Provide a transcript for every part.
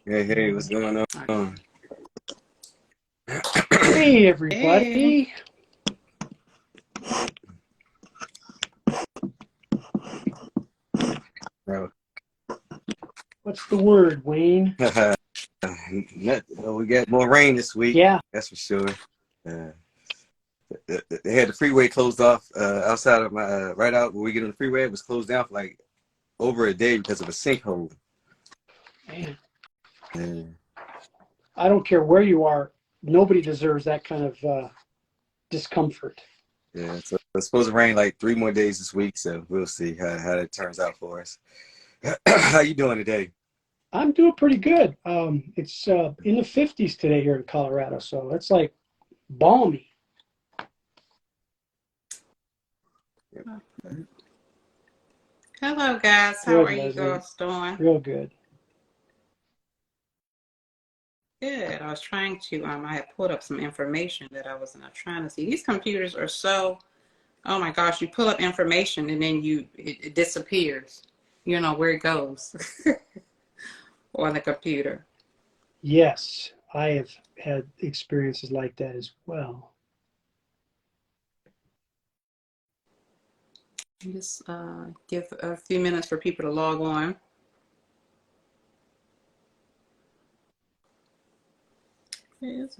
Hey, what's going on? Hey, Hey. everybody. Bro. What's the word, Wayne? We got more rain this week, Yeah. that's for sure. Uh, they had the freeway closed off outside of my right out where we get on the freeway. It was closed down for like over a day because of a sinkhole. Man, Yeah, I don't care where you are. Nobody deserves that kind of discomfort. yeah. So it's supposed to rain like 3 more days this week, so we'll see how that turns out for us. How you doing today? I'm doing pretty good. It's in the 50s today here in Colorado, so it's like balmy. Hello, guys. How Good, are you Leslie. girls doing? Real good. Good. I was trying to, I had pulled up some information that I was not trying to see. These computers are so, oh my gosh, you pull up information and then it disappears. You don't know where it goes on the computer. Yes, I have had experiences like that as well. Just give a few minutes for people to log on. Yes.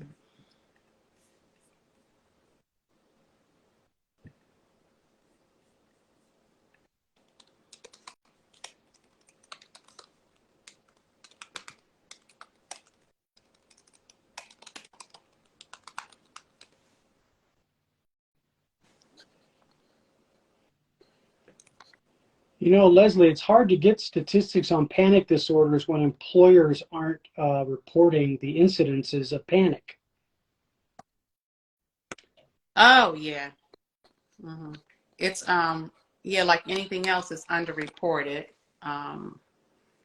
You know, Leslie, it's hard to get statistics on panic disorders when employers aren't reporting the incidences of panic. Oh, yeah. hmm It's, yeah, like anything else, it's underreported. Um,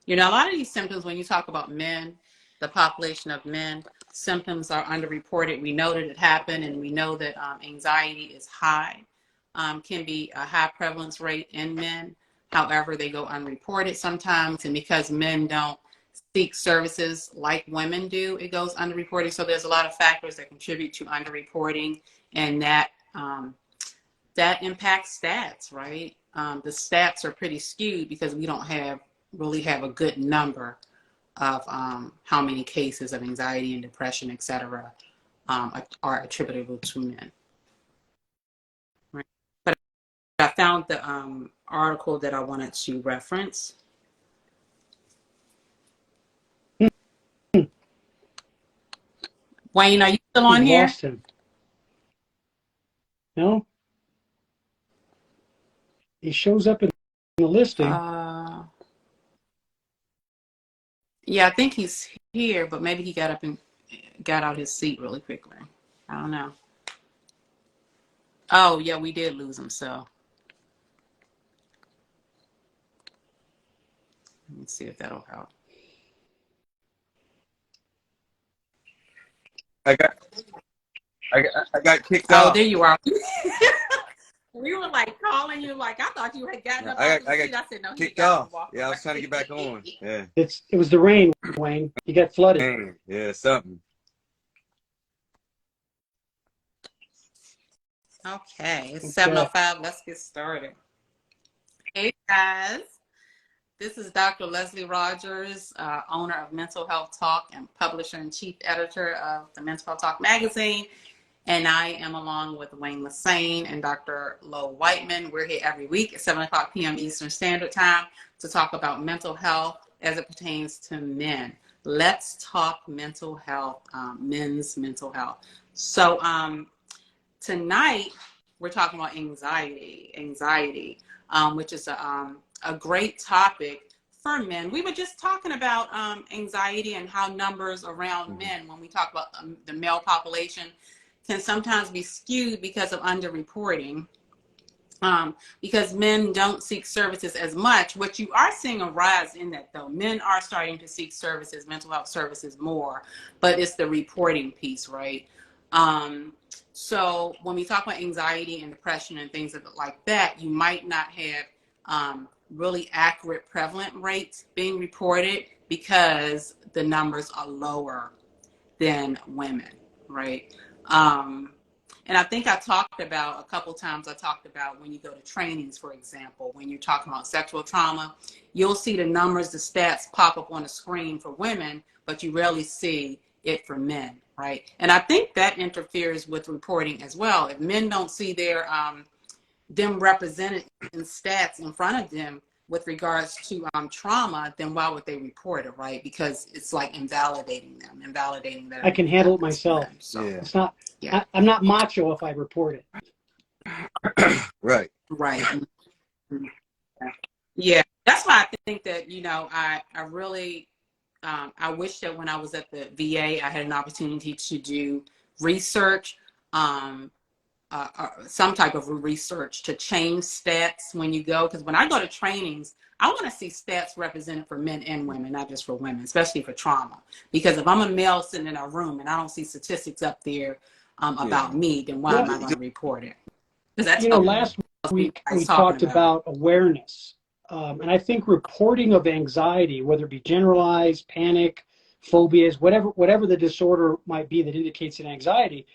a lot of these symptoms, when you talk about men, the population of men, symptoms are underreported. We know that it happened, and we know that anxiety is high, can be a high prevalence rate in men. However, they go unreported sometimes, and because men don't seek services like women do, it goes underreported. So there's a lot of factors that contribute to underreporting, and that impacts stats, right? The stats are pretty skewed because we don't really have a good number of how many cases of anxiety and depression, et cetera, are attributable to men. Right? But I found the article that I wanted to reference. Wayne, are you still We've on here? lost him. No, he shows up in the listing. Uh, yeah, I think he's here, but maybe he got up and got out his seat really quickly. I don't know. Oh, yeah, we did lose him, so let me see if that'll help. I got I got kicked Oh, off. there you are. We were like calling you, like I thought you had gotten up I out got the I got seat. I said, no, he kicked got up and off. walked Yeah, I was trying to get back on. away. Yeah, It was the rain, Wayne. You got flooded. man. Yeah, something. Okay, it's Okay. 7:05. Let's get started. Hey, guys. This is Dr. Leslie Rogers, owner of Mental Health Talk and publisher and chief editor of the Mental Health Talk magazine. And I am along with Wayne Lassane and Dr. Lo Whiteman. We're here every week at 7 o'clock p.m. Eastern Standard Time to talk about mental health as it pertains to men. Let's talk mental health, men's mental health. So tonight we're talking about anxiety, which is a great topic for men. We were just talking about anxiety and how numbers around men, when we talk about the male population, can sometimes be skewed because of underreporting. Because men don't seek services as much. What you are seeing a rise in that, though. Men are starting to seek services, mental health services more, but it's the reporting piece, right? So when we talk about anxiety and depression and things like that, you might not have really accurate prevalent rates being reported because the numbers are lower than women, right? And I think I talked about a couple times, I talked about when you go to trainings, for example, when you're talking about sexual trauma, you'll see the numbers, the stats pop up on the screen for women, but you rarely see it for men, right? And I think that interferes with reporting as well. If men don't see their them represented in stats in front of them with regards to trauma, then why would they report it, right? Because it's like invalidating them, invalidating that. I can handle it myself. So, Yeah. It's not. Yeah. I'm not macho if I report it. Right. Right. Yeah. That's why I think that, I really, I wish that when I was at the VA, I had an opportunity to do research, some type of research to change stats when you go. Because when I go to trainings, I want to see stats represented for men and women, not just for women, especially for trauma. Because if I'm a male sitting in a room and I don't see statistics up there about me, then why am I going to report it? Because that's Last week we talked about awareness. And I think reporting of anxiety, whether it be generalized, panic, phobias, whatever the disorder might be that indicates an anxiety,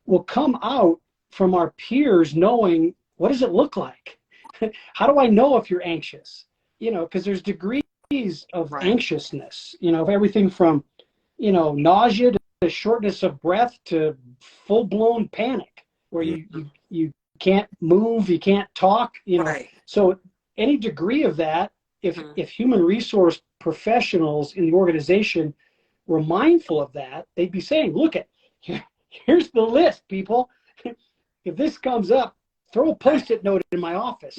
will come out from our peers knowing, what does it look like? How do I know if you're anxious? Because there's degrees of anxiousness, of everything from, nausea to shortness of breath to full-blown panic, where you can't move, you can't talk, So any degree of that, if human resource professionals in the organization were mindful of that, they'd be saying, look, here's the list, people. If this comes up, throw a Post-it note in my office,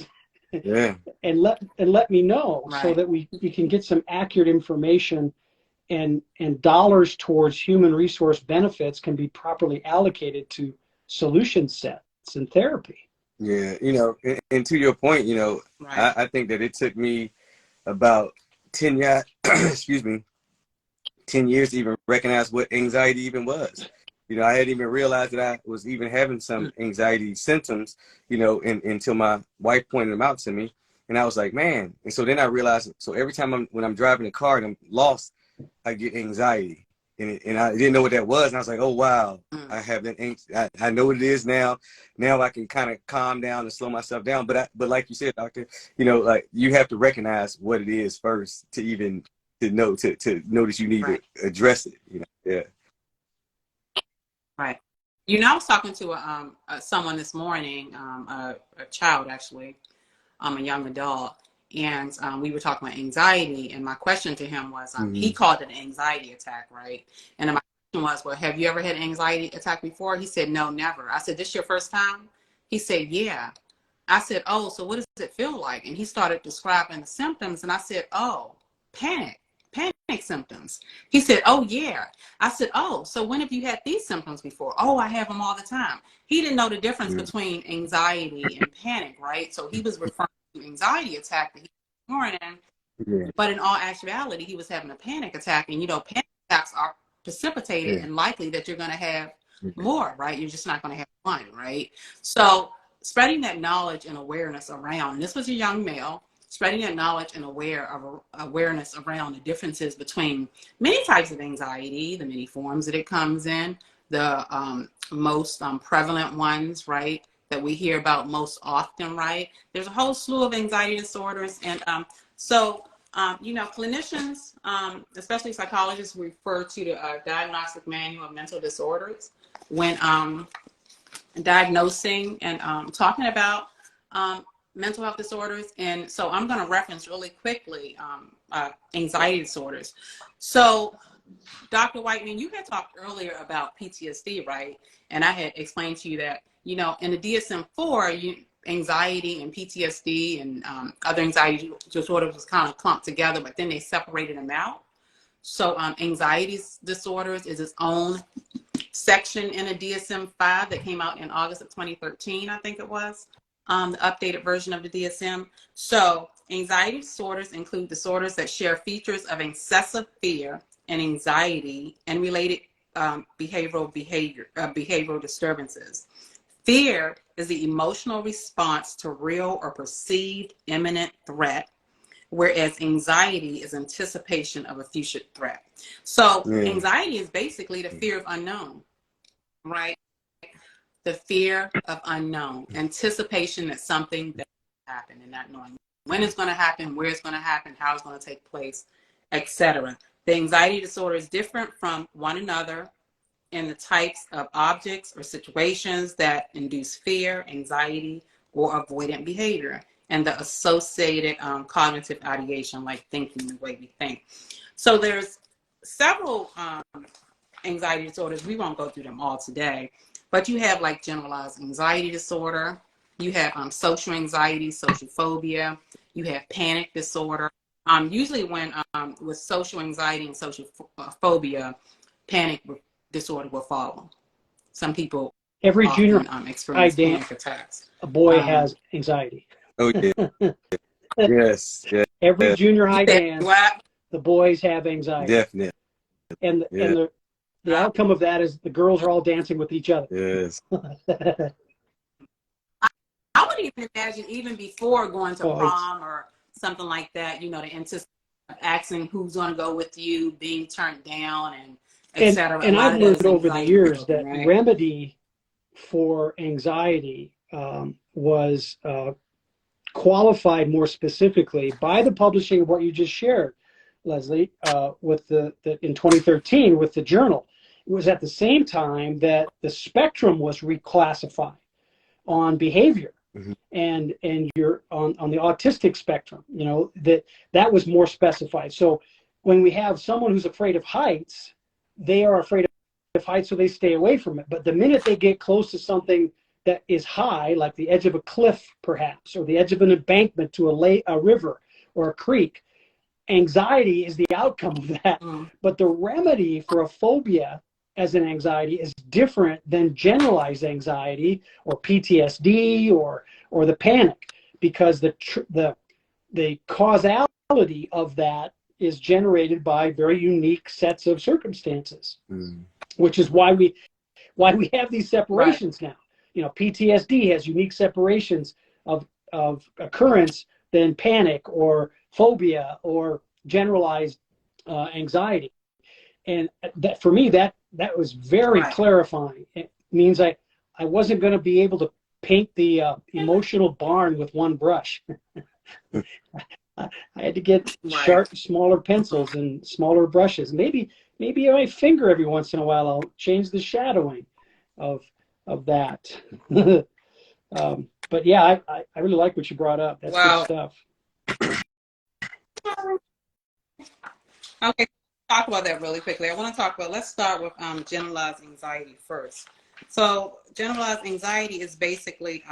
and let me know, so that we can get some accurate information, and dollars towards human resource benefits can be properly allocated to solution sets and therapy. Yeah, and to your point, I think that it took me about 10 years, excuse me, 10 years to even recognize what anxiety even was. I hadn't even realized that I was even having some anxiety symptoms, until my wife pointed them out to me. And I was like, man. And so then I realized, so every time when I'm driving a car and I'm lost, I get anxiety. And I didn't know what that was. And I was like, oh, wow, I have that. I know what it is now. Now I can kind of calm down and slow myself down. But like you said, doctor, like you have to recognize what it is first to even know that you need to address it. Yeah. Right. I was talking to someone this morning, a child actually, a young adult, and we were talking about anxiety. And my question to him was, he called it an anxiety attack, right? And my question was, well, have you ever had an anxiety attack before? He said, no, never. I said, this your first time? He said, yeah. I said, oh, so what does it feel like? And he started describing the symptoms, and I said, oh, panic symptoms. He said, oh, yeah. I said, oh, so when have you had these symptoms before? Oh, I have them all the time. He didn't know the difference between anxiety and panic, right? So he was referring to anxiety attack that he was ignoring, but in all actuality, he was having a panic attack. And, panic attacks are precipitated and likely that you're going to have more, right? You're just not going to have one, right? So spreading that knowledge and awareness around, and this was a young male, spreading that knowledge and awareness around the differences between many types of anxiety, the many forms that it comes in, the most prevalent ones, right, that we hear about most often, right? There's a whole slew of anxiety disorders. And clinicians, especially psychologists, refer to the Diagnostic Manual of Mental Disorders when diagnosing and talking about mental health disorders. And so I'm going to reference really quickly anxiety disorders. So Dr. Whiteman, you had talked earlier about PTSD, right? And I had explained to you that, in the DSM-4, anxiety and PTSD and other anxiety disorders was kind of clumped together, but then they separated them out. So anxiety disorders is its own section in a DSM-5 that came out in August of 2013, I think it was. The updated version of the DSM. So anxiety disorders include disorders that share features of excessive fear and anxiety and related behavioral disturbances. Fear is the emotional response to real or perceived imminent threat. whereas anxiety is anticipation of a future threat. So anxiety is basically the fear of unknown, right? The fear of unknown, anticipation that something that will happen and not knowing when it's going to happen, where it's going to happen, how it's going to take place, etc. The anxiety disorder is different from one another in the types of objects or situations that induce fear, anxiety, or avoidant behavior, and the associated cognitive ideation, like thinking the way we think. So there's several anxiety disorders. We won't go through them all today, but you have like generalized anxiety disorder, you have social anxiety, social phobia, you have panic disorder. Usually when with social anxiety and social phobia, panic disorder will follow. Some people every junior experience panic attacks. A boy has anxiety. Oh yeah. Yes. Every junior high dance, the boys have anxiety. Definitely. And the outcome of that is the girls are all dancing with each other. Yes. I would even imagine even before going to prom or something like that, you know, the anticipation of asking who's going to go with you, being turned down, and etc. And I've learned over the years that remedy for anxiety was qualified more specifically by the publishing of what you just shared, Leslie, with in 2013 with the journal. It was at the same time that the spectrum was reclassified on behavior. Mm-hmm. And you're on the autistic spectrum, you know, that was more specified. So when we have someone who's afraid of heights, they are afraid of heights, so they stay away from it. But the minute they get close to something that is high, like the edge of a cliff, perhaps, or the edge of an embankment to a river or a creek, anxiety is the outcome of that. Mm. But the remedy for a phobia as an anxiety is different than generalized anxiety or PTSD or the panic, because the causality of that is generated by very unique sets of circumstances, which is why we have these separations now. You know, PTSD has unique separations of occurrence than panic or phobia or generalized anxiety. And that, for me, that was very clarifying. It means I wasn't going to be able to paint the emotional barn with one brush. I had to get sharp, smaller pencils and smaller brushes. Maybe my finger every once in a while I'll change the shadowing of that. But yeah, I really like what you brought up. That's good stuff. Okay, talk about that really quickly. I want to talk about, let's start with generalized anxiety first. So generalized anxiety is basically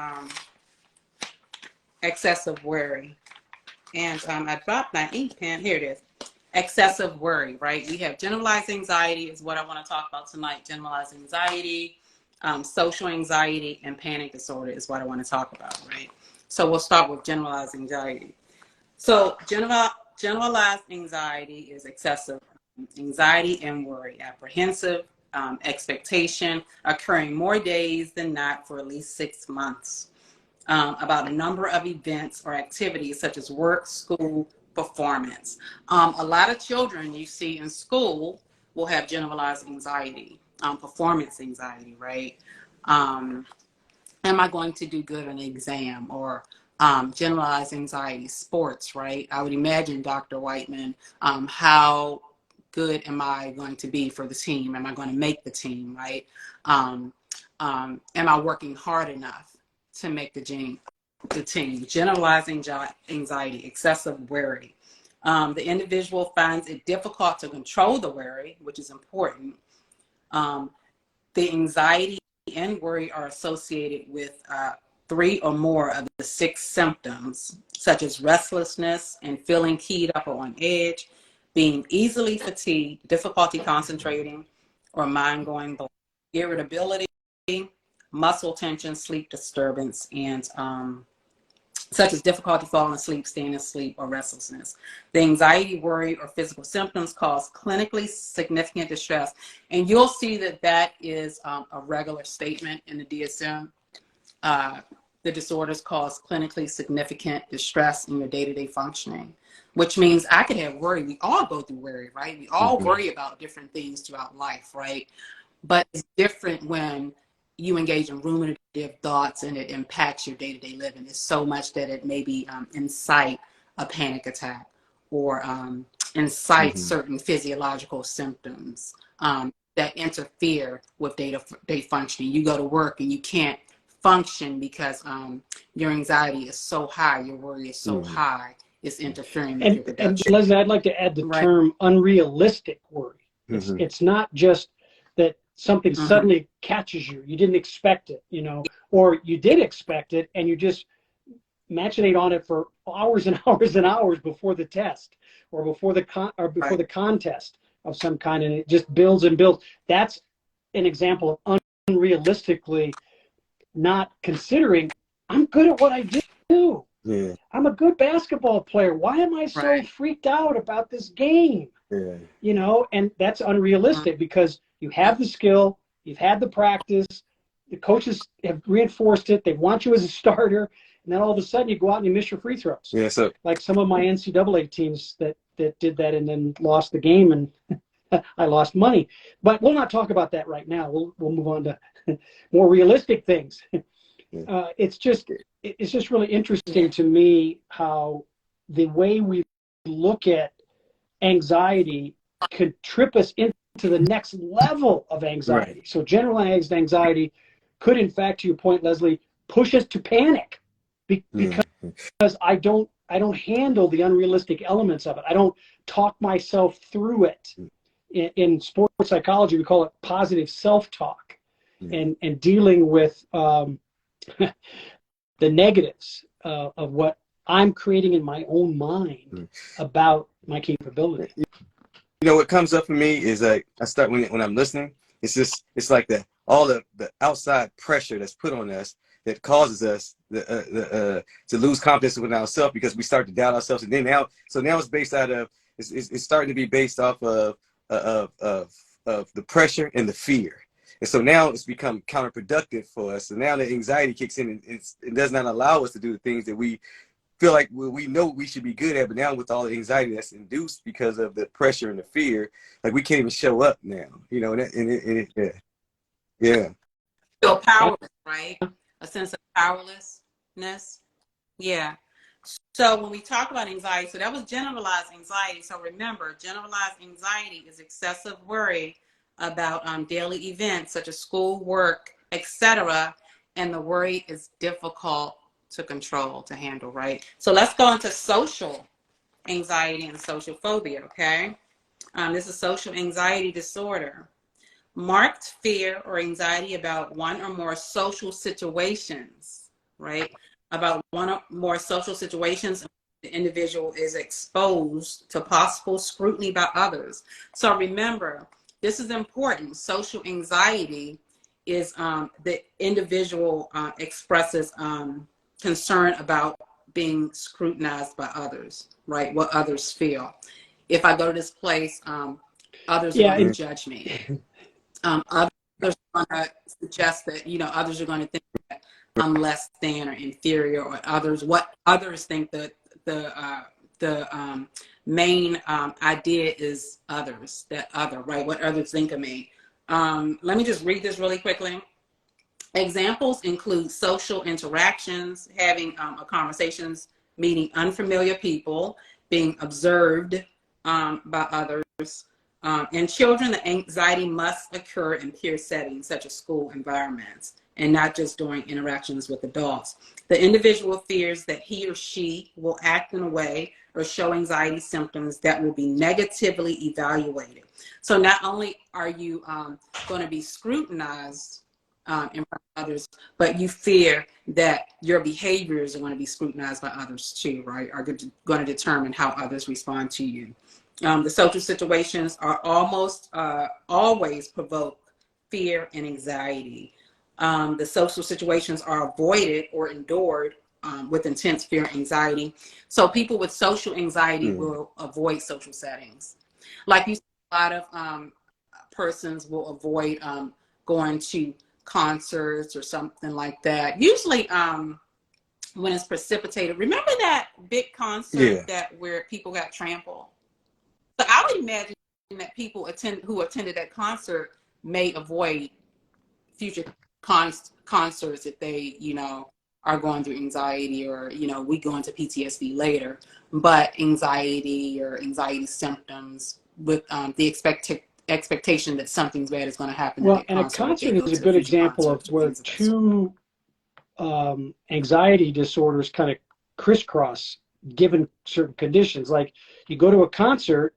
excessive worry. And I dropped my ink pen. Here it is. Excessive worry, right? We have generalized anxiety is what I want to talk about tonight. Generalized anxiety, social anxiety, and panic disorder is what I want to talk about, right? So we'll start with generalized anxiety. So generalized anxiety is excessive anxiety and worry, apprehensive expectation, occurring more days than not for at least 6 months. About a number of events or activities such as work, school, performance. A lot of children you see in school will have generalized anxiety, performance anxiety, right? Am I going to do good on the exam? Or generalized anxiety, sports, right? I would imagine, Dr. Whiteman, how good am I going to be for the team? Am I going to make the team, right? Am I working hard enough to make the team? Generalized anxiety, excessive worry. The individual finds it difficult to control the worry, which is important. The anxiety and worry are associated with 3 or more of the 6 symptoms, such as restlessness and feeling keyed up or on edge, being easily fatigued, difficulty concentrating, or mind going blank, irritability, muscle tension, sleep disturbance, and such as difficulty falling asleep, staying asleep, or restlessness. The anxiety, worry, or physical symptoms cause clinically significant distress. And you'll see that is a regular statement in the DSM. the disorders cause clinically significant distress in your day-to-day functioning, which means I could have worry. We all go through worry, right? We all worry about different things throughout life, right? But it's different when you engage in ruminative thoughts and it impacts your day-to-day living. It's so much that it maybe incite a panic attack or incite certain physiological symptoms that interfere with day functioning. You go to work and you can't function because your anxiety is so high, your worry is so high, it's interfering with your production. And Leslie, I'd like to add the term unrealistic worry. It's not just that something suddenly catches you. You didn't expect it, you know, or you did expect it and you just machinate on it for hours and hours and hours before the test or before the the contest of some kind, and it just builds and builds. That's an example of unrealistically not considering I'm good at what I do. Yeah. I'm a good basketball player. Why am I so freaked out about this game? Yeah. You know, and that's unrealistic because you have the skill, you've had the practice, the coaches have reinforced it, they want you as a starter, and then all of a sudden you go out and you miss your free throws. Yeah, so like some of my NCAA teams that did that and then lost the game, and I lost money. But we'll not talk about that right now. We'll move on to more realistic things. It's just really interesting to me how the way we look at anxiety could trip us into the next level of anxiety. Right. So generalized anxiety could, in fact, to your point, Leslie, push us to panic because I don't handle the unrealistic elements of it. I don't talk myself through it. In sports psychology, we call it positive self-talk, and dealing with the negatives of what I'm creating in my own mind about my capability. You know, what comes up for me is like I start when I'm listening. It's like all the outside pressure that's put on us that causes us to lose confidence within ourselves because we start to doubt ourselves, and then now it's based out of it's starting to be based off of the pressure and the fear. And so now it's become counterproductive for us. So now the anxiety kicks in and it does not allow us to do the things that we feel like we know we should be good at. But now with all the anxiety that's induced because of the pressure and the fear, like we can't even show up now, you know, yeah. Feel powerless, right? A sense of powerlessness. Yeah. So when we talk about anxiety, so that was generalized anxiety. So remember, generalized anxiety is excessive worry about daily events such as school, work, etc. And the worry is difficult to control, to handle, right? So let's go into social anxiety and social phobia, okay? This is social anxiety disorder. Marked fear or anxiety about one or more social situations, right? About one or more social situations, the individual is exposed to possible scrutiny by others. So remember, this is important. Social anxiety is the individual expresses concern about being scrutinized by others, right? What others feel. If I go to this place, others are going to judge me. Others are going to suggest that, you know, others are going to think that I'm less than or inferior, or what others think that the main idea is others, that other, right? What others think of me. Let me just read this really quickly. Examples include social interactions, having conversations, meeting unfamiliar people, being observed by others. In children, the anxiety must occur in peer settings, such as school environments, and not just during interactions with adults. The individual fears that he or she will act in a way or show anxiety symptoms that will be negatively evaluated. So not only are you going to be scrutinized in front of others, but you fear that your behaviors are going to be scrutinized by others too, right? Are going to determine how others respond to you. The social situations are almost always provoke fear and anxiety. The social situations are avoided or endured with intense fear and anxiety. So people with social anxiety will avoid social settings. Like you said, a lot of persons will avoid going to concerts or something like that. Usually when it's precipitated. Remember that big concert where people got trampled? So I would imagine that people who attended that concert may avoid future concerts if they, are going through anxiety, or, we go into PTSD later, but anxiety or anxiety symptoms with the expectation that something bad is going to happen. Well, and a concert is a good example of where two anxiety disorders kind of crisscross given certain conditions. Like, you go to a concert,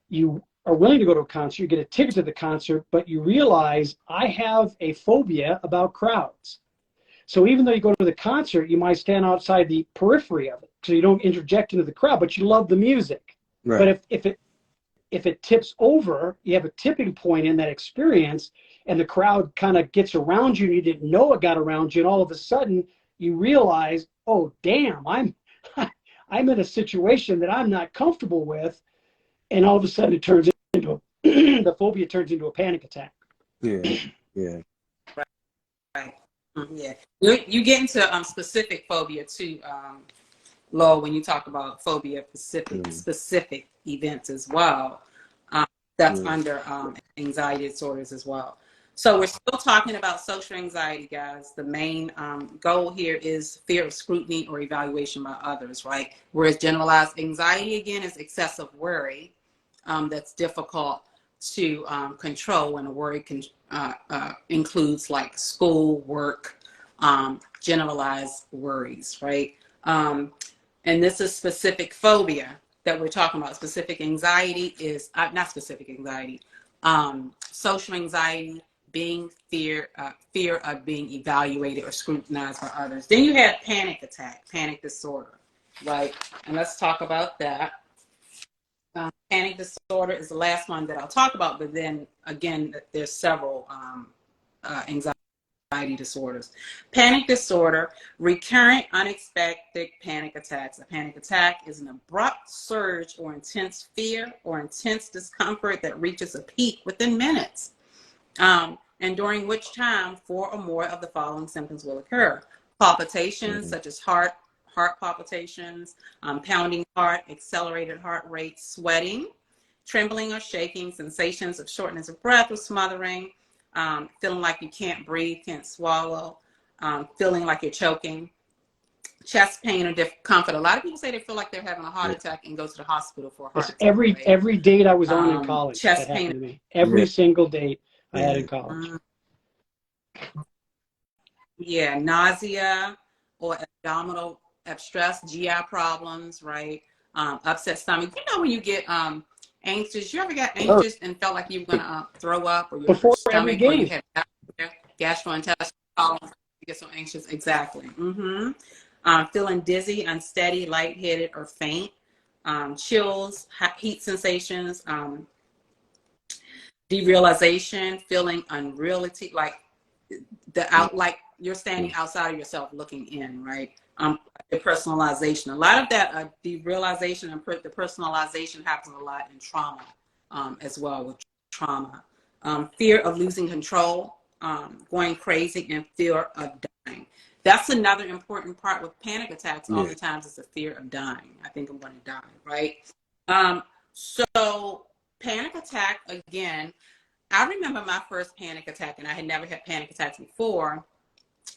you are willing to go to a concert, you get a ticket to the concert, but you realize, I have a phobia about crowds. So even though you go to the concert, you might stand outside the periphery of it, so you don't interject into the crowd, but you love the music. Right. But if it tips over, you have a tipping point in that experience, and the crowd kind of gets around you, and you didn't know it got around you, and all of a sudden you realize, oh damn, I'm in a situation that I'm not comfortable with, and all of a sudden it turns into the phobia turns into a panic attack. Yeah. Right. Yeah. You get into specific phobia too, Lowell, when you talk about phobia specific events as well. That's under anxiety disorders as well. So we're still talking about social anxiety, guys. The main goal here is fear of scrutiny or evaluation by others, right? Whereas generalized anxiety, again, is excessive worry that's difficult to control, when a worry includes like school, work, generalized worries, right? And this is specific phobia that we're talking about. Specific anxiety is not specific anxiety. Social anxiety being fear of being evaluated or scrutinized by others. Then you have panic attack, panic disorder, right? And let's talk about that. Panic disorder is the last one that I'll talk about, but then again, there's several anxiety disorders. Panic disorder, recurrent unexpected panic attacks. A panic attack is an abrupt surge or intense fear or intense discomfort that reaches a peak within minutes, and during which time 4 or more of the following symptoms will occur. Palpitations, such as heart palpitations, pounding heart, accelerated heart rate, sweating, trembling or shaking, sensations of shortness of breath or smothering, feeling like you can't breathe, can't swallow, feeling like you're choking, chest pain or discomfort. A lot of people say they feel like they're having a heart attack and go to the hospital for a heart attack. Every date I was on in college, chest that pain happened to me. Every single date I had in college. Yeah, nausea or abdominal abstress, GI problems, right? Upset stomach. You know, when you get anxious, you ever got anxious and felt like you were gonna throw up, or your before stomach, every game, or you had gastrointestinal problems, you get so anxious. Exactly. Feeling dizzy, unsteady, lightheaded, or faint. Chills, heat sensations, derealization, feeling unreality, like like you're standing outside of yourself looking in, right? Depersonalization. A lot of that derealization and the personalization happens a lot in trauma as well, with trauma. Fear of losing control, going crazy, and fear of dying. That's another important part with panic attacks. Oftentimes it's a fear of dying. I think I'm going to die, right? So panic attack, again, I remember my first panic attack, and I had never had panic attacks before.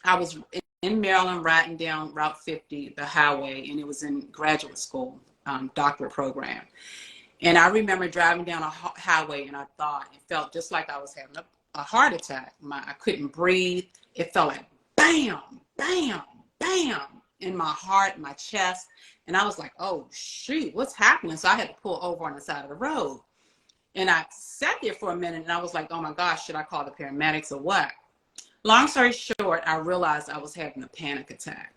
I was in Maryland riding down Route 50, the highway, and it was in graduate school, doctorate program. And I remember driving down a highway, and I thought it felt just like I was having a heart attack. I couldn't breathe. It felt like bam, bam, bam in my heart, my chest. And I was like, oh, shoot, what's happening? So I had to pull over on the side of the road. And I sat there for a minute, and I was like, oh, my gosh, should I call the paramedics or what? Long story short, I realized I was having a panic attack.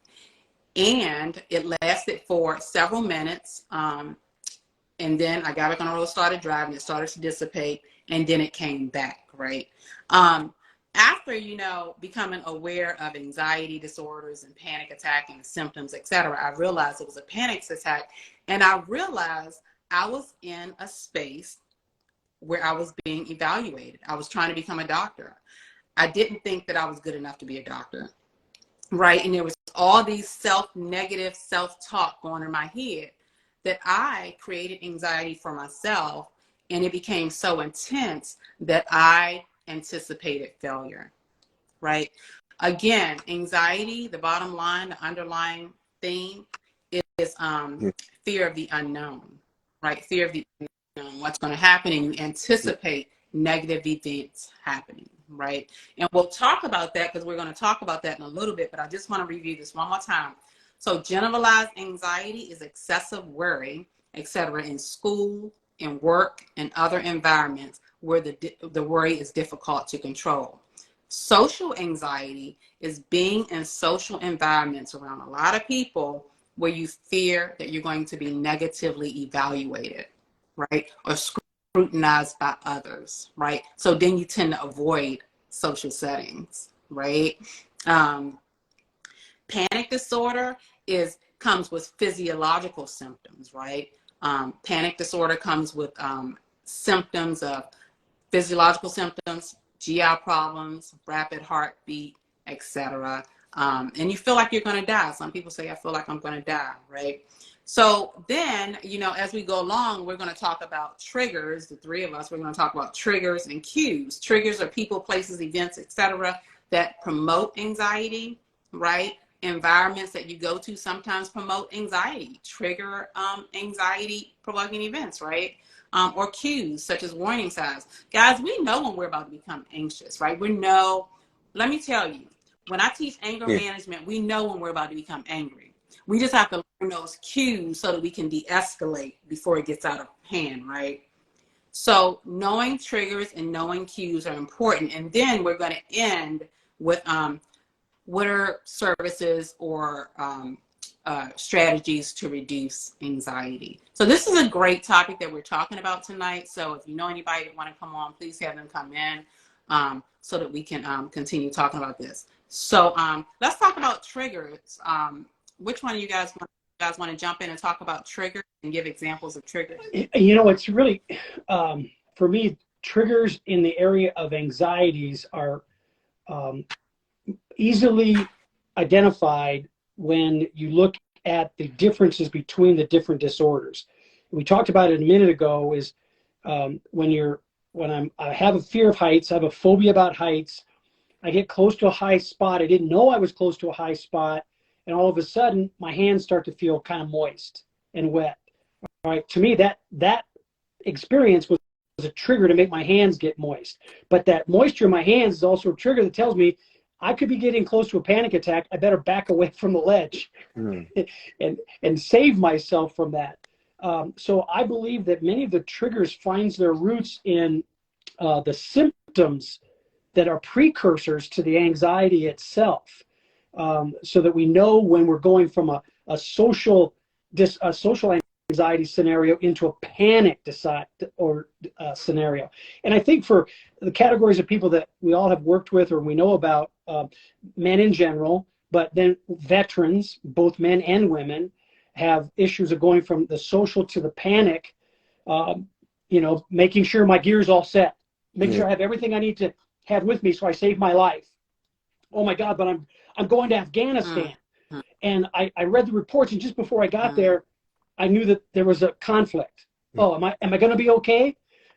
And it lasted for several minutes. And then I got back on the road, started driving. It started to dissipate, and then it came back, right? After, becoming aware of anxiety disorders and panic attack and symptoms, et cetera, I realized it was a panic attack. And I realized I was in a space where I was being evaluated. I was trying to become a doctor. I didn't think that I was good enough to be a doctor. right? And there was all these negative self-talk going in my head that I created anxiety for myself, and it became so intense that I anticipated failure, right? Again, anxiety, the bottom line, the underlying theme is fear of the unknown, right? Fear of the unknown, what's going to happen, and you anticipate negative events happening, right? And we'll talk about that because we're going to talk about that in a little bit, but I just want to review this one more time. So generalized anxiety is excessive worry, etc., in school, in work, and other environments where the worry is difficult to control. Social anxiety is being in social environments around a lot of people where you fear that you're going to be negatively evaluated, right? Or scrutinized by others, right? So then you tend to avoid social settings, right? Panic disorder comes with physiological symptoms, right? Panic disorder comes with symptoms of physiological symptoms, GI problems, rapid heartbeat, etc. And you feel like you're going to die. Some people say, I feel like I'm going to die, right? So then, as we go along, we're going to talk about triggers. The three of us, we're going to talk about triggers and cues. Triggers are people, places, events, etc., that promote anxiety, right? Environments that you go to sometimes promote anxiety, trigger anxiety provoking events, right? Or cues such as warning signs. Guys, we know when we're about to become anxious, right? Let me tell you, when I teach anger management, we know when we're about to become angry. We just have to learn those cues so that we can de-escalate before it gets out of hand, right? So knowing triggers and knowing cues are important. And then we're going to end with what are services or strategies to reduce anxiety. So this is a great topic that we're talking about tonight. So if you know anybody that want to come on, please have them come in so that we can continue talking about this. So let's talk about triggers. Which one of you guys want to jump in and talk about triggers and give examples of triggers? It's really, for me, triggers in the area of anxieties are easily identified when you look at the differences between the different disorders. We talked about it a minute ago is I have a fear of heights, I have a phobia about heights, I get close to a high spot, I didn't know I was close to a high spot, and all of a sudden my hands start to feel kind of moist and wet. All right, to me that experience was a trigger to make my hands get moist. But that moisture in my hands is also a trigger that tells me I could be getting close to a panic attack. I better back away from the ledge and save myself from that. So I believe that many of the triggers finds their roots in the symptoms that are precursors to the anxiety itself, so that we know when we're going from a social anxiety scenario into a panic scenario. And I think for the categories of people that we all have worked with or we know about, men in general, but then veterans, both men and women, have issues of going from the social to the panic, making sure my gear's all set, making sure I have everything I need to have with me so I save my life. Oh my God, but I'm going to Afghanistan. And I read the reports, and just before I got there, I knew that there was a conflict. Oh, am I going to be okay?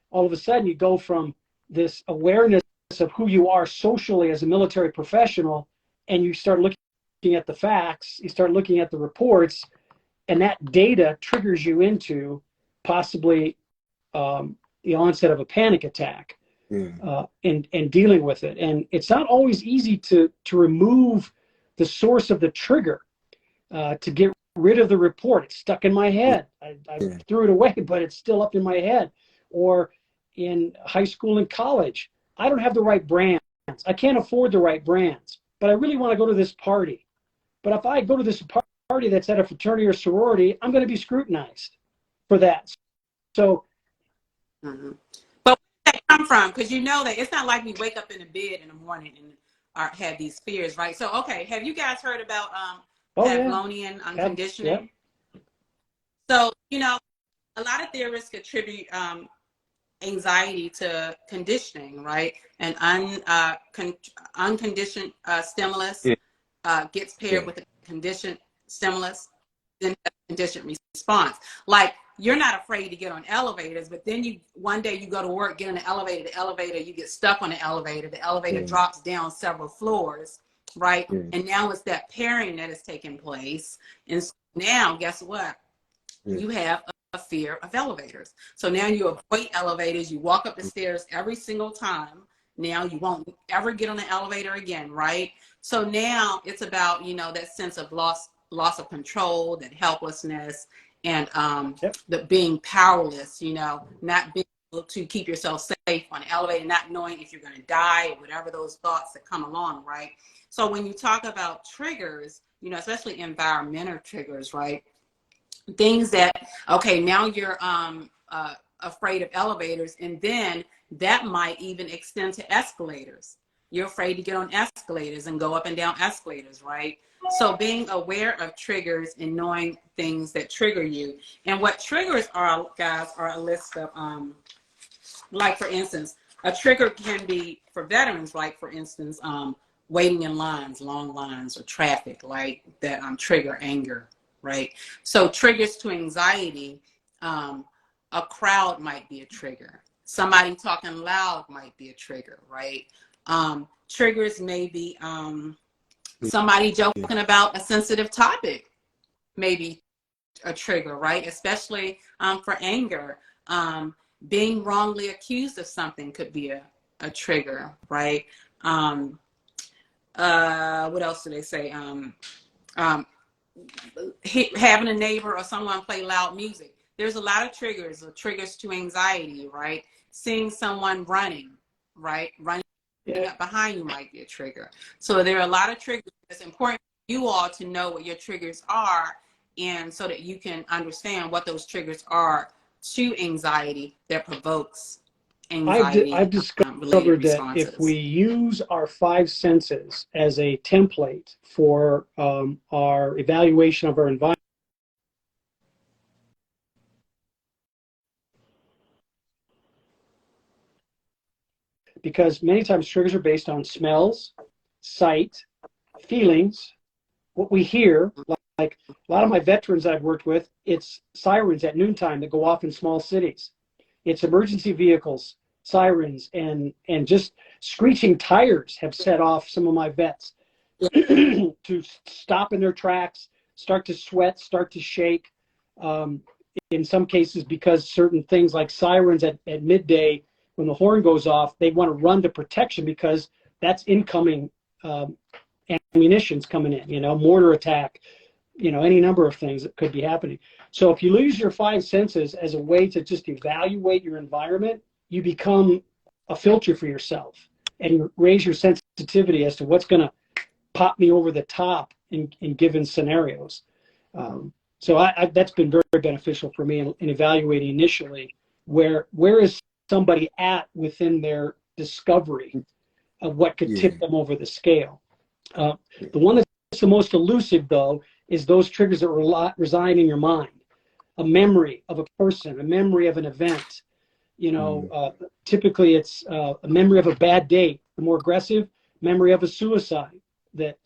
All of a sudden, you go from this awareness of who you are socially as a military professional, and you start looking at the facts, you start looking at the reports, and that data triggers you into possibly the onset of a panic attack and dealing with it. And it's not always easy to remove the source of the trigger, to get rid of the report. It's stuck in my head. I threw it away, but it's still up in my head. Or in high school and college, I don't have the right brands. I can't afford the right brands, but I really want to go to this party. But if I go to this party that's at a fraternity or sorority, I'm going to be scrutinized for that. So, but where did that come from? Because you know that it's not like we wake up in the bed in the morning and have these fears, right? So, okay, have you guys heard about Pavlovian unconditioning? So, a lot of theorists attribute anxiety to conditioning, right? And unconditioned stimulus gets paired with a conditioned stimulus, then a conditioned response. Like, you're not afraid to get on elevators, but then one day you go to work, get on the elevator, you get stuck on the elevator drops down several floors, right? And now it's that pairing that is taking place. And so now, guess what? You have a fear of elevators. So now you avoid elevators, you walk up the stairs every single time. Now you won't ever get on an elevator again, right? So now it's about, you know, that sense of loss of control, that helplessness, and the being powerless, you know, not being able to keep yourself safe on an elevator, not knowing if you're going to die, or whatever those thoughts that come along, right? So when you talk about triggers, you know, especially environmental triggers, right? Things that, okay, now you're afraid of elevators, and then that might even extend to escalators. You're afraid to get on escalators and go up and down escalators, right? So being aware of triggers and knowing things that trigger you. And what triggers are, guys, are a list of, like, for instance, a trigger can be for veterans, like, for instance, waiting in lines, long lines, or traffic, like that trigger anger, right? So triggers to anxiety, a crowd might be a trigger. Somebody talking loud might be a trigger, right? Triggers may be somebody joking about a sensitive topic, maybe a trigger, right? Especially for anger. Being wrongly accused of something could be a trigger, right? What else do they say? Having a neighbor or someone play loud music. There's a lot of triggers to anxiety, right? Seeing someone running, right? Running up behind you might be a trigger. So there are a lot of triggers. It's important for you all to know what your triggers are, and so that you can understand what those triggers are to anxiety that provokes anxiety. I've discovered that if we use our 5 senses as a template for our evaluation of our environment, because many times triggers are based on smells, sight, feelings, what we hear. Like a lot of my veterans I've worked with, it's sirens at noontime that go off in small cities. It's emergency vehicles, sirens, and just screeching tires have set off some of my vets to stop in their tracks, start to sweat, start to shake. In some cases, because certain things like sirens at midday, when the horn goes off, they want to run to protection because that's incoming ammunition's coming in, you know, mortar attack, you know, any number of things that could be happening. So if you lose your 5 senses as a way to just evaluate your environment, you become a filter for yourself and you raise your sensitivity as to what's going to pop me over the top in given scenarios. So that's been very, very beneficial for me in evaluating initially where is somebody at within their discovery of what could tip them over the scale. The one that's the most elusive, though, is those triggers that reside in your mind. A memory of a person, a memory of an event. You know, typically it's a memory of a bad date. The more aggressive, memory of a suicide, that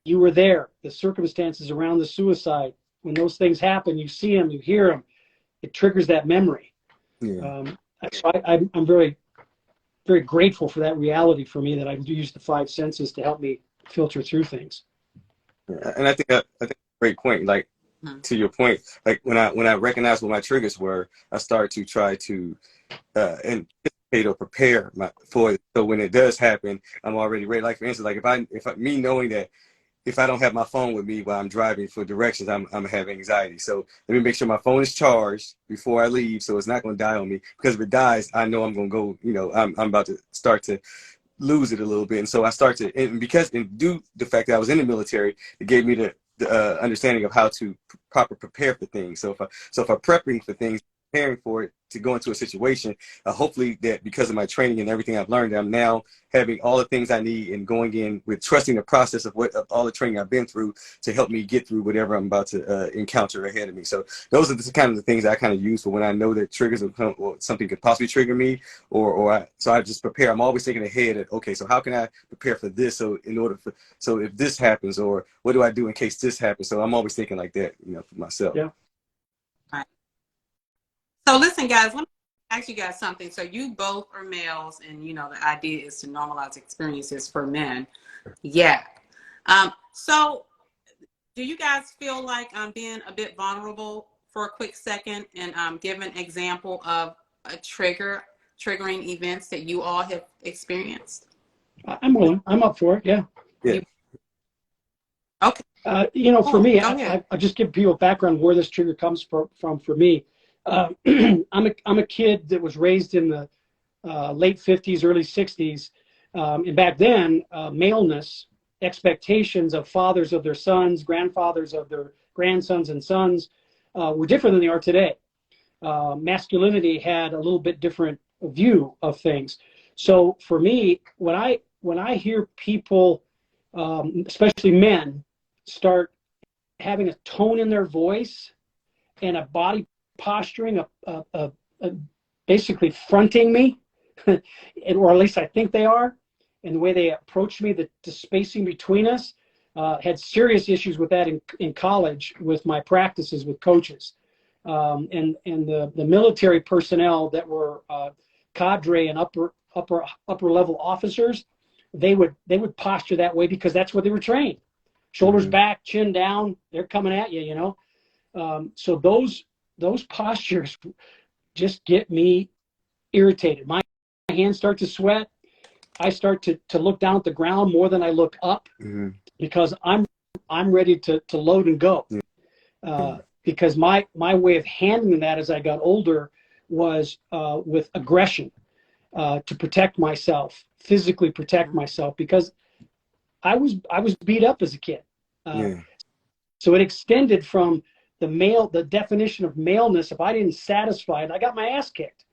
you were there, the circumstances around the suicide. When those things happen, you see them, you hear them, it triggers that memory. So I'm very, very grateful for that reality for me, that I do use the 5 senses to help me filter through things. And I think that's a great point. Like, to your point, like when I recognized what my triggers were, I started to try to anticipate or prepare for it. So when it does happen, I'm already ready. Like, for instance, like if me knowing that if I don't have my phone with me while I'm driving for directions, I'm gonna have anxiety. So let me make sure my phone is charged before I leave, so it's not gonna die on me. Because if it dies, I know I'm gonna go. You know, I'm about to start to lose it a little bit. And so I start to, and because due to the fact that I was in the military, it gave me the understanding of how to proper prepare for things. So if I'm prepping for things, preparing for it to go into a situation. Hopefully that because of my training and everything I've learned, I'm now having all the things I need and going in with trusting the process of all the training I've been through to help me get through whatever I'm about to encounter ahead of me. So those are the kind of the things I kind of use for when I know that triggers will come, or something could possibly trigger me, so I just prepare. I'm always thinking ahead of, okay, so how can I prepare for this? So so if this happens, or what do I do in case this happens? So I'm always thinking like that, for myself. Yeah. Right. So listen, guys, let me ask you guys something. So you both are males, and the idea is to normalize experiences for men. Yeah. So do you guys feel like I'm being a bit vulnerable for a quick second and give an example of a triggering events that you all have experienced? I'm willing. I'm up for it. Yeah. Yeah. Okay. For me, I'll just give people background where this trigger comes from for me. I'm a kid that was raised in the late 50s, early 60s. And back then, maleness, expectations of fathers of their sons, grandfathers of their grandsons and sons were different than they are today. Masculinity had a little bit different view of things. So for me, when I hear people, especially men, start having a tone in their voice and a body posturing, basically fronting me, or at least I think they are, and the way they approach me, the spacing between us, had serious issues with that in college with my practices with coaches. And the military personnel that were cadre and upper level officers, they would posture that way because that's what they were trained. Shoulders back, chin down, they're coming at you, So those postures just get me irritated. My hands start to sweat. I start to look down at the ground more than I look up because I'm ready to load and go. Because my way of handling that as I got older was with aggression, to protect myself, physically protect myself, because I was beat up as a kid. So it extended from the definition of maleness. If I didn't satisfy it, I got my ass kicked.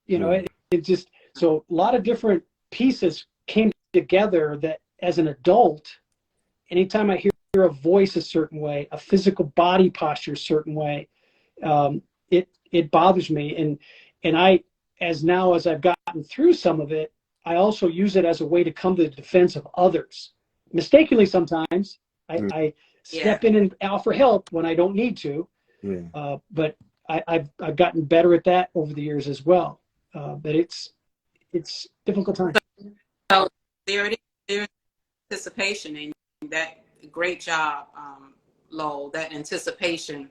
It just, so a lot of different pieces came together that as an adult, anytime I hear a voice a certain way, a physical body posture a certain way, it bothers me. And as I've gotten through some of it, I also use it as a way to come to the defense of others. Mistakenly sometimes. I step in and offer help when I don't need to. But I've gotten better at that over the years as well. But it's difficult time. So there's anticipation, and that great job, Lowell, that anticipation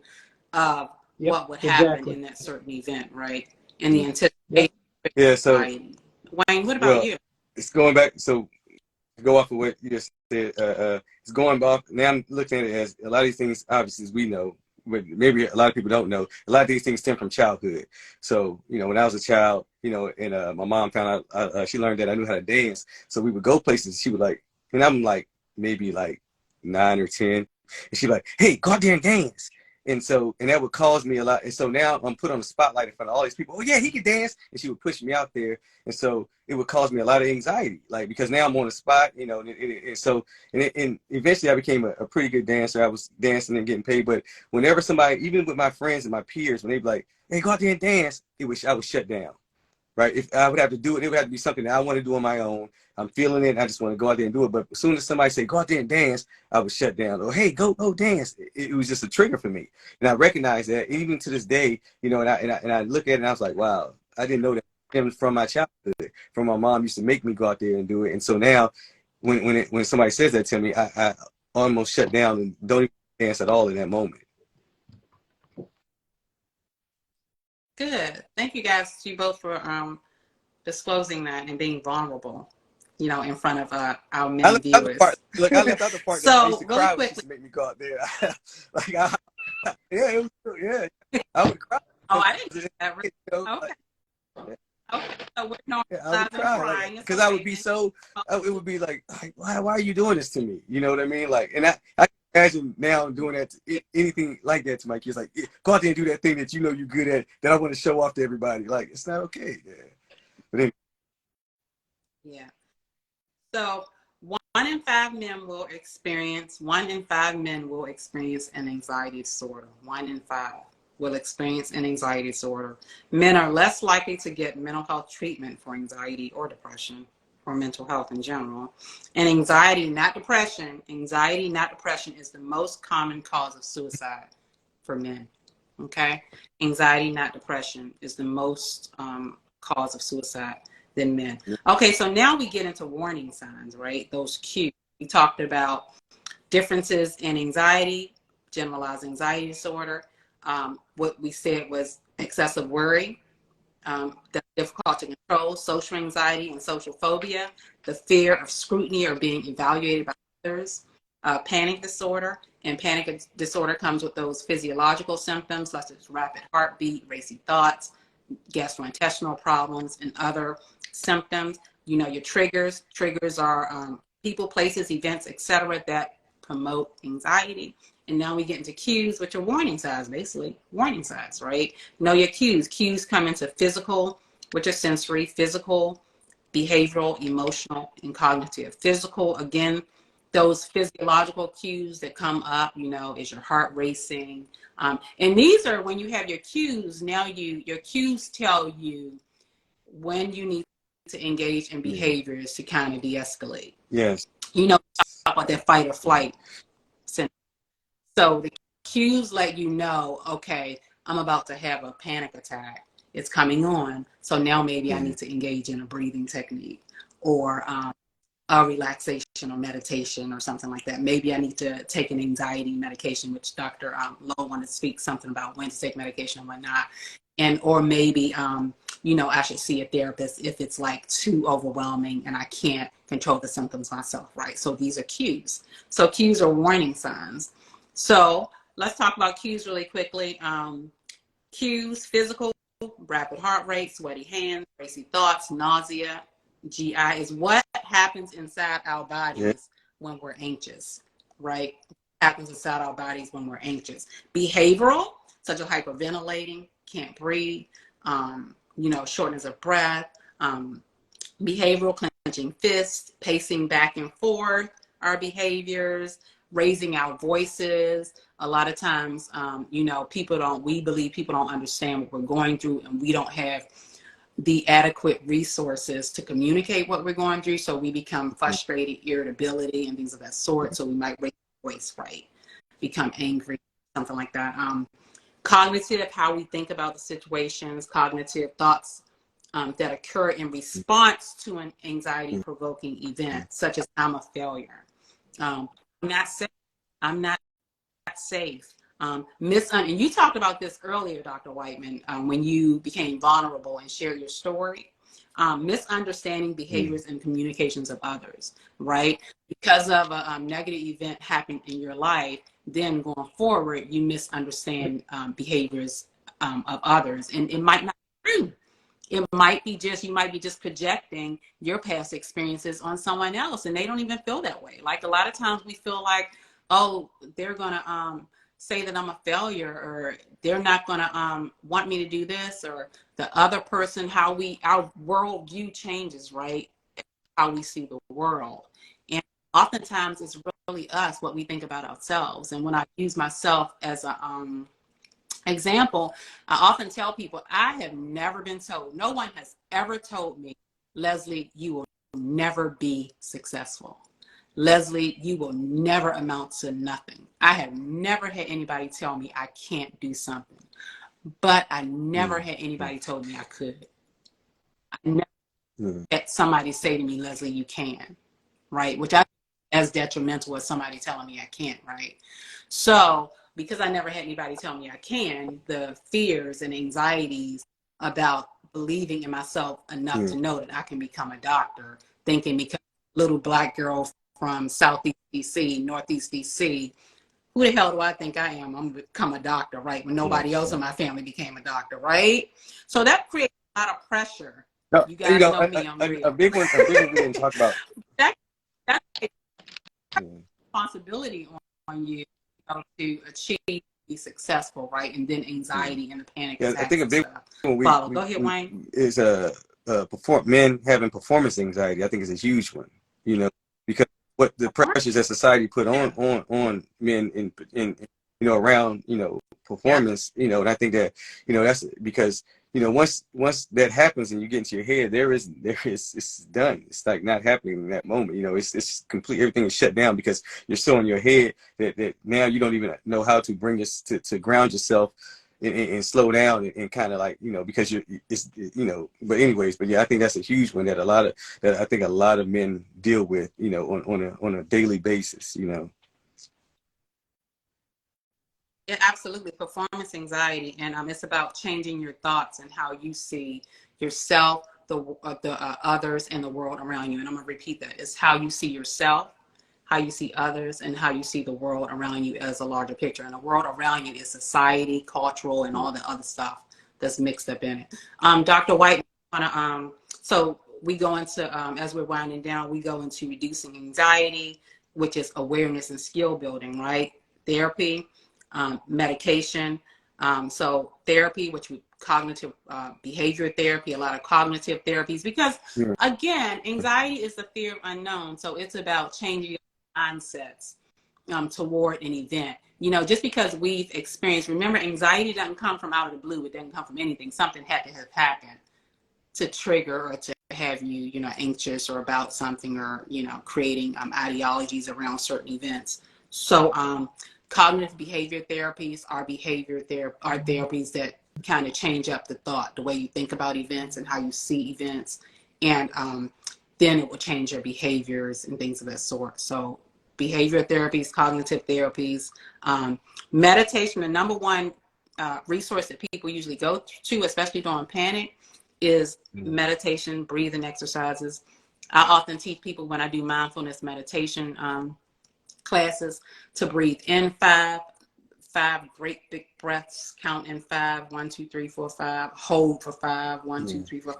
of what would happen in that certain event, right? And the anticipation. Yeah. So Wayne, what about you? It's going back. So to go off of what you just said, it's going off. Now I'm looking at it as a lot of these things, obviously, as we know, but maybe a lot of people don't know, a lot of these things stem from childhood. So, when I was a child, and my mom found out, she learned that I knew how to dance. So we would go places. She would and I'm maybe 9 or 10. And she'd be like, hey, go out there and dance. And that would cause me a lot. And so now I'm put on the spotlight in front of all these people. Oh yeah, he can dance. And she would push me out there. And so it would cause me a lot of anxiety, because now I'm on the spot, and eventually I became a pretty good dancer. I was dancing and getting paid. But whenever somebody, even with my friends and my peers, when they'd be like, hey, go out there and dance, I was shut down. Right? If I would have to do it, it would have to be something that I want to do on my own. I'm feeling it. I just want to go out there and do it. But as soon as somebody say, go out there and dance, I was shut down. Or, hey, go dance. It was just a trigger for me. And I recognize that even to this day, and I look at it and I was like, wow, I didn't know that from my childhood. From my mom used to make me go out there and do it. And so now when somebody says that to me, I almost shut down and don't even dance at all in that moment. Good. Thank you guys, you both, for disclosing that and being vulnerable, in front of our many viewers. I left out the part that I used to cry when she used to make me go out there. I would cry. Oh, I didn't do that. Okay. Okay. So we're not I would cry because I would be so. It would be like, why are you doing this to me? You know what I mean? And I imagine now doing that, anything like that to my kids. Like, go out there and do that thing that you know you're good at, that I want to show off to everybody. Like, it's not okay. Yeah. But anyway. Yeah. So 1 in 5 men will experience an anxiety disorder. 1 in 5 will experience an anxiety disorder. Men are less likely to get mental health treatment for anxiety or depression, or mental health in general. And anxiety, not depression, is the most common cause of suicide for men. Okay? Anxiety, not depression, is the most cause of suicide than men. Okay, so now we get into warning signs, right? Those cues. We talked about differences in anxiety, generalized anxiety disorder. What we said was excessive worry, that's difficult to control, social anxiety and social phobia, the fear of scrutiny or being evaluated by others, panic disorder. And panic disorder comes with those physiological symptoms such as rapid heartbeat, racy thoughts, gastrointestinal problems, and other symptoms. You know, your triggers are people, places, events, etc., that promote anxiety. And now we get into cues, which are warning signs, basically warning signs, right? Know your cues. Cues come into physical, which are sensory, physical, behavioral, emotional, and cognitive. Physical, again, those physiological cues that come up, you know, is your heart racing. And these are when you have your cues, now your cues tell you when you need to engage in behaviors to kind of de-escalate. Yes. You know, about that fight or flight syndrome. So the cues let you know, okay, I'm about to have a panic attack. It's coming on. So now maybe I need to engage in a breathing technique or a relaxation or meditation or something like that. Maybe I need to take an anxiety medication, which Dr. Lowe wanted to speak something about when to take medication and whatnot. And, or maybe, you know, I should see a therapist if it's like too overwhelming and I can't control the symptoms myself, right? So these are cues. So cues are warning signs. So let's talk about cues really quickly. Cues, physical, rapid heart rate, sweaty hands, racy thoughts, nausea. GI is what happens inside our bodies when we're anxious, right? What happens inside our bodies when we're anxious. Behavioral, such as hyperventilating, can't breathe, you know, shortness of breath. Behavioral, clenching fists, pacing back and forth, our behaviors, raising our voices. A lot of times, you know, we believe people don't understand what we're going through, and we don't have the adequate resources to communicate what we're going through. So we become frustrated, irritability, and things of that sort. So we might raise our voice, right? Become angry, something like that. Cognitive, how we think about the situations, cognitive thoughts that occur in response to an anxiety-provoking event, such as I'm a failure. I'm not safe. I'm not safe. And you talked about this earlier, Dr. Whiteman, when you became vulnerable and shared your story. Misunderstanding behaviors and communications of others, right? Because of a negative event happened in your life, then going forward, you misunderstand behaviors of others. And it might not be true. It might be just, you might be just projecting your past experiences on someone else, and they don't even feel that way. Like a lot of times we feel like, oh, they're gonna say that I'm a failure, or they're not gonna want me to do this, or the other person, our worldview changes, right? How we see the world. And oftentimes it's really us, what we think about ourselves. And when I use myself as a example, I often tell people, I have never been told, no one has ever told me, Leslie, you will never be successful. Leslie, you will never amount to nothing. I have never had anybody tell me I can't do something, but I never had anybody told me I could. I never had somebody say to me, Leslie, you can, right? Which I think as detrimental as somebody telling me I can't, right? So because I never had anybody tell me I can, the fears and anxieties about believing in myself enough to know that I can become a doctor, thinking because little black girl from Southeast DC, Northeast DC, who the hell do I think I am? I'm gonna become a doctor, right? When nobody else in my family became a doctor, right? So that creates a lot of pressure. No, you guys know me, I'm real. A big one we didn't talk about. That's responsibility you, to achieve, be successful, right? And then anxiety and the panic attacks. I think a big one follow. Go ahead, Wayne. Is men having performance anxiety. I think is a huge one. You know, because what the pressures that society put on men in around performance. And I think that that's because once that happens and you get into your head, it's done. It's like not happening in that moment. It's complete. Everything is shut down because you're so in your head that now you don't even know how to bring this to ground yourself and slow down and kind of like because But yeah, I think that's a huge one that I think a lot of men deal with on a daily basis. Yeah, absolutely. Performance anxiety, and it's about changing your thoughts and how you see yourself, the others, and the world around you. And I'm gonna repeat that: it's how you see yourself, how you see others, and how you see the world around you as a larger picture. And the world around you is society, cultural, and all the other stuff that's mixed up in it. Dr. White, so we go into as we're winding down, we go into reducing anxiety, which is awareness and skill building, right? Therapy. Medication. So therapy, which we cognitive behavior therapy, a lot of cognitive therapies, because again, anxiety is the fear of unknown. So it's about changing your mindsets toward an event. Just because we've experienced, remember, anxiety doesn't come from out of the blue. It doesn't come from anything. Something had to have happened to trigger or to have you, anxious or about something, or, creating ideologies around certain events. So, cognitive behavior therapies are therapies that kind of change up the thought, the way you think about events and how you see events. And then it will change your behaviors and things of that sort. So behavior therapies, cognitive therapies, meditation, the number one resource that people usually go to, especially during panic, is meditation, breathing exercises. I often teach people when I do mindfulness meditation classes to breathe in five great big breaths, count in 5, 1, 2, 3, 4, 5, hold for 5, 1, 2, 3, 4,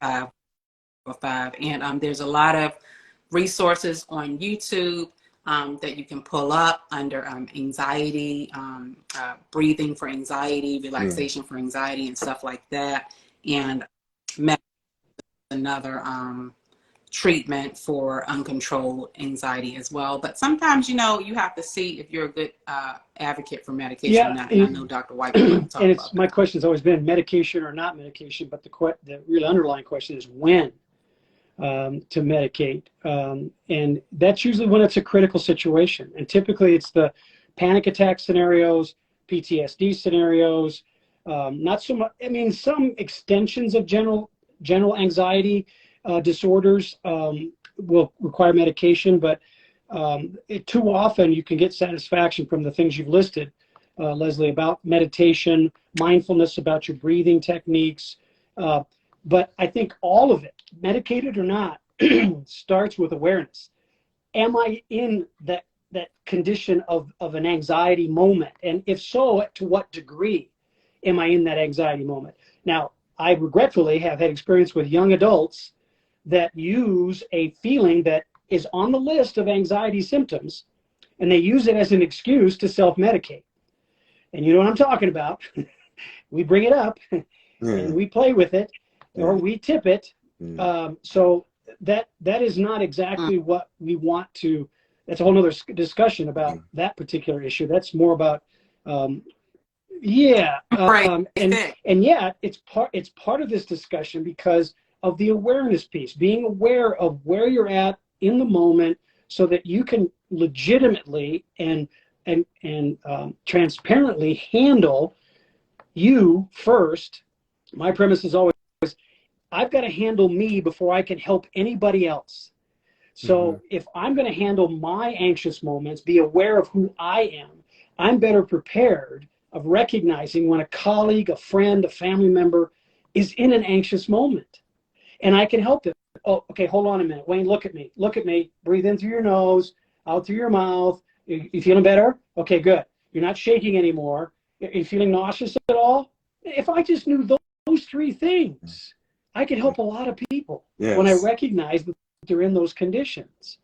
5, for 5. And there's a lot of resources on YouTube that you can pull up under anxiety, breathing for anxiety, relaxation for anxiety, and stuff like that. And another treatment for uncontrolled anxiety as well. But sometimes, you have to see if you're a good advocate for medication or not. And I know Dr. White will talk and about my that. question's always been medication or not medication, but the really underlying question is when to medicate. And that's usually when it's a critical situation. And typically it's the panic attack scenarios, PTSD scenarios, not so much, some extensions of general anxiety disorders will require medication, but too often you can get satisfaction from the things you've listed, Leslie, about meditation, mindfulness, about your breathing techniques. But I think all of it, medicated or not, starts with awareness. Am I in that condition of an anxiety moment? And if so, to what degree am I in that anxiety moment? Now, I regretfully have had experience with young adults that use a feeling that is on the list of anxiety symptoms, and they use it as an excuse to self-medicate. And you know what I'm talking about. We bring it up and we play with it, or we tip it. So that is not exactly what we want to. That's a whole nother discussion about that particular issue. That's more about and yet it's part of this discussion because of the awareness piece, being aware of where you're at in the moment, so that you can legitimately and transparently handle you first. My premise is always, I've got to handle me before I can help anybody else. So if I'm going to handle my anxious moments, be aware of who I am, I'm better prepared of recognizing when a colleague, a friend, a family member is in an anxious moment. And I can help them. Oh, okay, hold on a minute. Wayne, look at me. Look at me. Breathe in through your nose, out through your mouth. You feeling better? Okay, good. You're not shaking anymore. Are you feeling nauseous at all? If I just knew those 3 things, I could help a lot of people when I recognize that they're in those conditions.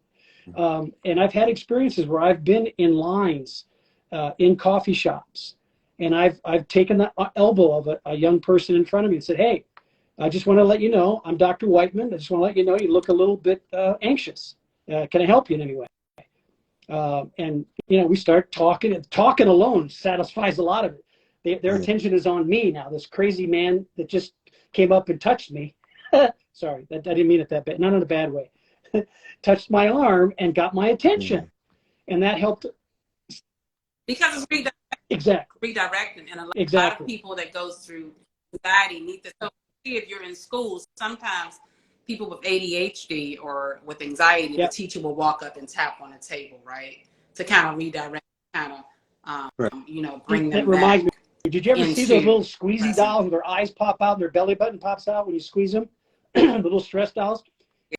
And I've had experiences where I've been in lines in coffee shops, and I've taken the elbow of a young person in front of me and said, "Hey, I just want to let you know, I'm Dr. Whiteman. I just want to let you know you look a little bit anxious. Can I help you in any way?" And we start talking, and talking alone satisfies a lot of it. Their attention is on me now. This crazy man that just came up and touched me. Sorry, I didn't mean it that bad. Not in a bad way. Touched my arm and got my attention, and that helped. Because it's exactly redirecting, and a lot of people that goes through anxiety need to. So if you're in school, sometimes people with ADHD or with anxiety, the teacher will walk up and tap on a table, right, to kind of redirect, kind of, bring them back. Reminds me. Did you ever see those little squeezy dolls with their eyes pop out and their belly button pops out when you squeeze them? The little stress dolls.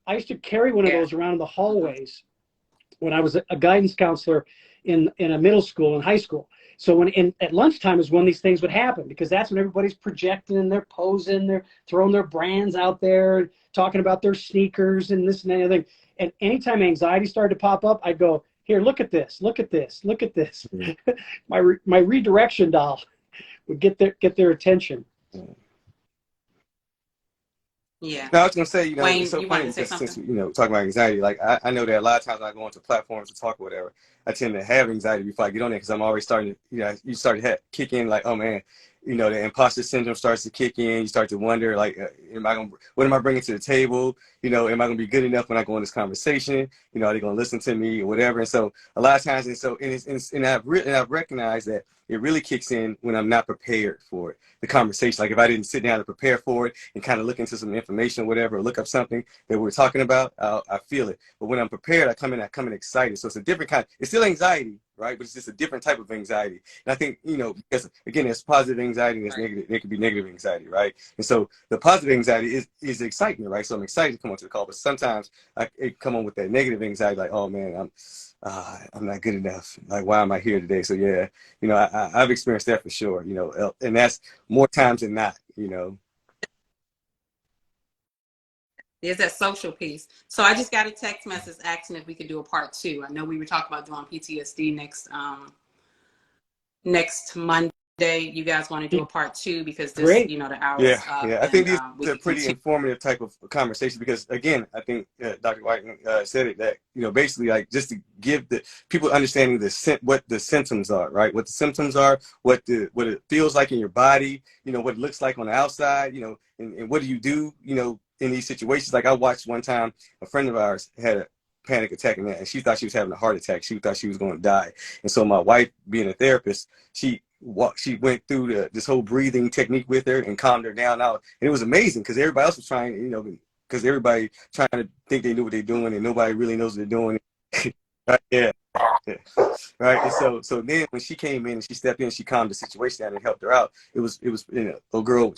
I used to carry one of those around the hallways when I was a guidance counselor in a middle school and high school. So at lunchtime is when these things would happen, because that's when everybody's projecting and they're posing, they're throwing their brands out there, talking about their sneakers and this and that other thing. And anytime anxiety started to pop up, I'd go, "Here, look at this, look at this, look at this." My redirection doll would get their attention. Yeah. No, I was gonna say, Wayne, it's so funny because since talking about anxiety, like I know that a lot of times when I go into platforms to talk or whatever, I tend to have anxiety before I get on there because I'm always starting to, you start to kick in like, oh man, the imposter syndrome starts to kick in. You start to wonder, like, what am I bringing to the table? Am I gonna be good enough when I go in this conversation? Are they gonna listen to me or whatever? And so a lot of times, and I've recognized that it really kicks in when I'm not prepared for it. The conversation, like if I didn't sit down and prepare for it and kind of look into some information or whatever, or look up something that we're talking about, I feel it. But when I'm prepared, I come in excited. So it's a different kind. It's still anxiety, right? But it's just a different type of anxiety. And I think, because again, there's positive anxiety and there's negative. There could be negative anxiety, right? And so the positive anxiety is excitement, right? So I'm excited to come onto the call, but sometimes I come on with that negative anxiety, like, oh man, I'm not good enough. Like, why am I here today? So yeah, I've experienced that for sure. And that's more times than not. There's that social piece. So I just got a text message asking if we could do a part 2. I know we were talking about doing PTSD next Monday. You guys want to do a part 2 because this, the hour is up. Yeah. I think these are pretty informative type of conversation because, again, I think Dr. White said it that basically like just to give the people understanding what the symptoms are, right? What the symptoms are, what it feels like in your body, what it looks like on the outside, and what do you do, in these situations. Like I watched one time a friend of ours had a panic attack and she thought she was having a heart attack. She thought she was going to die. And so my wife, being a therapist, she went through this whole breathing technique with her and calmed her down. And it was amazing because everybody else was trying, because everybody trying to think they knew what they're doing and nobody really knows what they're doing. Right? Yeah. Right. And so then when she came in and she stepped in, she calmed the situation down and helped her out. It was a girl,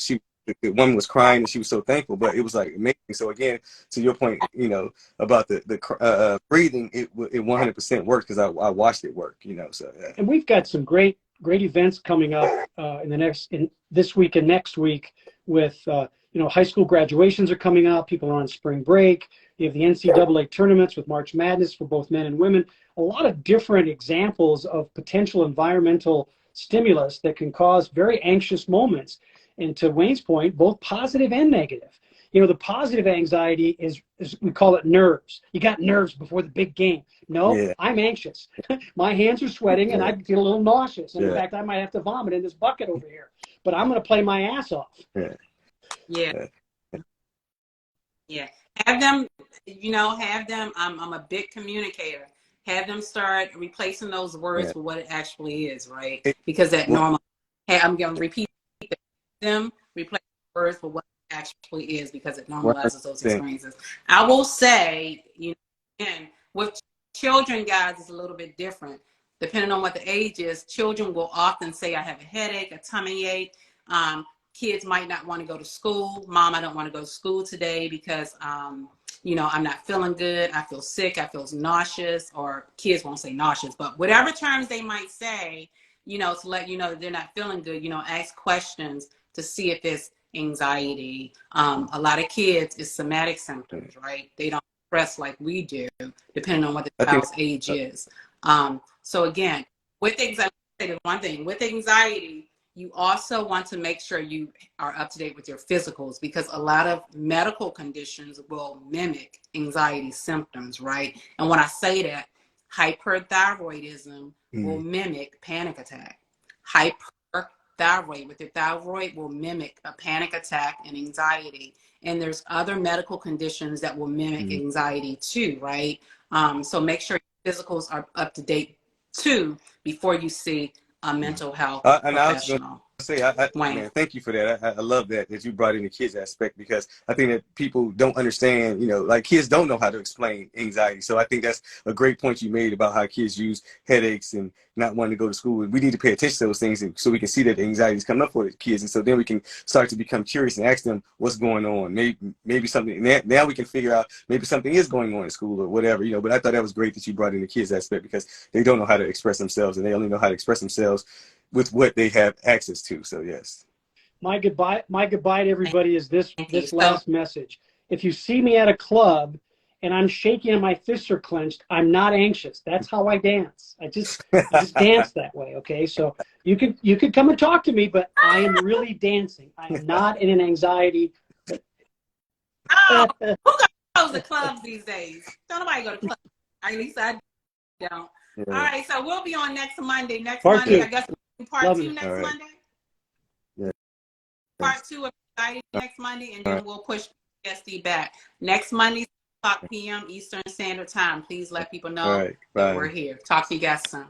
the woman was crying and she was so thankful, but it was like amazing. So again, to your point, about the breathing, it 100% worked because I watched it work, so yeah. And we've got some great events coming up in this week and next week with high school graduations are coming up. People are on spring break. You have the NCAA tournaments with March Madness for both men and women. A lot of different examples of potential environmental stimulus that can cause very anxious moments. And to Wayne's point, both positive and negative. The positive anxiety is we call it nerves. You got nerves before the big game. No, I'm anxious. My hands are sweating and I get a little nauseous. And in fact, I might have to vomit in this bucket over here. But I'm going to play my ass off. Yeah. Have them, I'm a big communicator. Have them start replacing those words with what it actually is, right? Because that normal, I'm going to repeat them, replace words for what it actually is because it normalizes those experiences. I will say, again, with children, guys, it's a little bit different. Depending on what the age is, children will often say, I have a headache, a tummy ache. Kids might not want to go to school. Mom, I don't want to go to school today because, I'm not feeling good. I feel sick. I feel nauseous. Or kids won't say nauseous, but whatever terms they might say, to let you know that they're not feeling good, ask questions to see if it's anxiety. A lot of kids is somatic symptoms, right? They don't express like we do, depending on what the child's age is. So again, with anxiety, one thing, with anxiety, you also want to make sure you are up to date with your physicals, because a lot of medical conditions will mimic anxiety symptoms, right? And when I say that, hyperthyroidism will mimic panic attack. Hyperthyroid with your thyroid will mimic a panic attack and anxiety. And there's other medical conditions that will mimic anxiety too, right? So make sure your physicals are up to date too before you see a mental health professional. Man, thank you for that. I love that you brought in the kids aspect, because I think that people don't understand, you know, like kids don't know how to explain anxiety. So I think that's a great point you made about how kids use headaches and not wanting to go to school. We need to pay attention to those things so we can see that the anxiety is coming up for the kids. And so then we can start to become curious and ask them what's going on. Maybe something, now we can figure out maybe something is going on in school or whatever, you know. But I thought that was great that you brought in the kids aspect, because they don't know how to express themselves, and they only know how to express themselves with what they have access to. So yes. My goodbye to everybody is this last message. If you see me at a club and I'm shaking and my fists are clenched, I'm not anxious. That's how I dance. I just dance that way. Okay. So you could come and talk to me, but I am really dancing. I am not in an anxiety. Oh, who goes to clubs these days? Don't nobody go to clubs. At least I don't. Yeah. All right. So we'll be on next Monday. I guess part 2 next Monday. Yeah. Part 2 of anxiety next Monday, and then we'll push PSD back. Next Monday, 5 p.m. Eastern Standard Time. Please let people know that we're here. Talk to you guys soon.